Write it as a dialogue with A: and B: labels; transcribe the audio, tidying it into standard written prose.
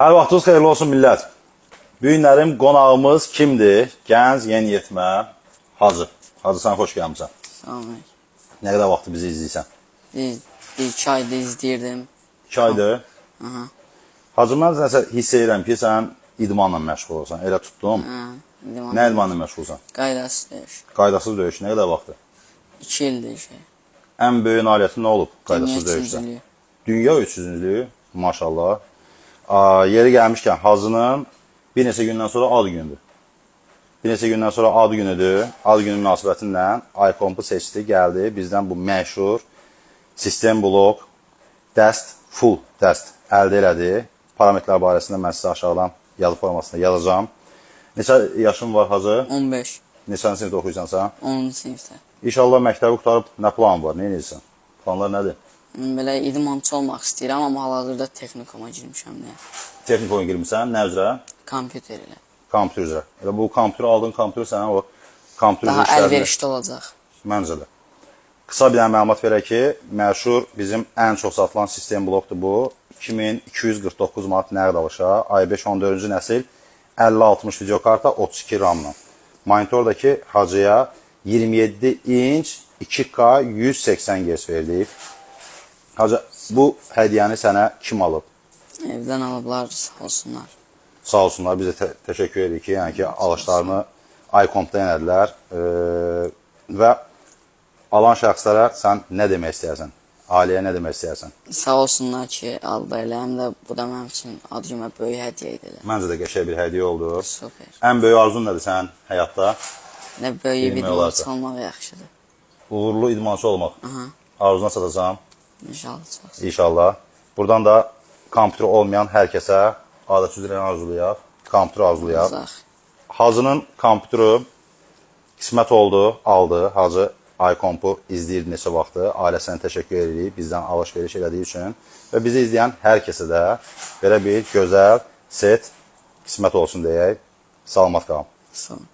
A: Hər vaxtınız xeyirli olsun millət. Bu günlərim qonağımız kimdir? Gənc, yeniyetmə, Hacı. Hacı, sən xoş gəlmişsən.
B: Salam.
A: Nə qədər vaxtı bizi izləyirsən?
B: Bir 2 ayda izləyirdim.
A: 2 aydır.
B: Aha.
A: Hacı, mən nəsə hiss edirəm ki, sən idmanla məşğul olsan. Elə tutdum. Nə idmanla məşğulsan?
B: Qaydasız döyüş.
A: Qaydasız döyüş. Nə qədər vaxtı?
B: 2 ildir şey.
A: Ən böyük nailiyyətin nə olub qaydasız
B: Dünya
A: döyüşdə?
B: üçüncülüyü.
A: Dünya üçüncülüyü. Maşallah. Yeri gəlmişkən Hacının bir neçə gündən sonra ad gündür. Bir neçə gündən sonra ad günüdür. Ad günü münasibətilə iComp-u seçdi, gəldi. Bizdən bu məşhur sistem blok dəst, full dəst əldə elədi. Parametrlər barəsində mən sizə aşağıdan yazı formasında yazacağım. Neçə yaşın var Hacı?
B: 15.
A: Neçə sinifdə oxuyursan sən?
B: 10-cu sinifdə.
A: İnşallah məktəbi qutarıb nə plan var, nə edirsən? Planlar nədir?
B: Belə idmançı olmaq istəyirəm, amma hal-hazırda texnikuma girmişəm.
A: Texnik oyun girmirsən, nə üzrə?
B: Kompüter ilə.
A: Kompüter üzrə. Elə bu kompüteri aldın, kompüter sənə o kompüter
B: Daha
A: işlərini...
B: əlverişli olacaq.
A: Məncə də. Qısa bir dənə məlumat verək ki, məşhur bizim ən çox satılan sistem blokdur bu. 2249 manat nəqd alışa, i5 14-cü nəsil 50-60 video karta 32 RAM-la. Monitordakı Hacıya 27 inç 2K 180 Hz verilib. Hacı, bu hədiyyəni sənə kim alıb?
B: Evdən alıblar, sağ olsunlar.
A: Sağ olsunlar, bizə təşəkkür edirik ki, yəni ki, alışlarını iComp-da yenədilər və alan şəxslərə sən nə demək istəyərsən? Ailəyə nə demək istəyərsən?
B: Sağ olsunlar ki, aldı elə, həm də bu da mənim üçün ad günümə böyük hədiyyə idi elə.
A: Məncə də qəşəng bir hədiyyə oldu.
B: Super.
A: Ən böyük arzun nədir sənin həyatda?
B: Nə böyük bir
A: Bilmək olarsa.
B: idmançı olmaq yaxşıdır.
A: Uğurlu idmançı olmaq. Arzuna çatacağam.
B: İnşallah çox.
A: İnşallah. Buradan da kompüter olmayan hər kəsə adət üzrə arzulayaq, kompüter arzulayaq.
B: Uzaq.
A: Hacının kompüteri qismət oldu, aldı. Hacı iComp-u izləyirdi neçə vaxtı. Ailəsinə təşəkkür edirik bizdən alış-veriş elədiyi üçün. Və bizi izləyən hər kəsə də belə bir gözəl set qismət olsun deyək. Salamat qalın.
B: Sağ olun.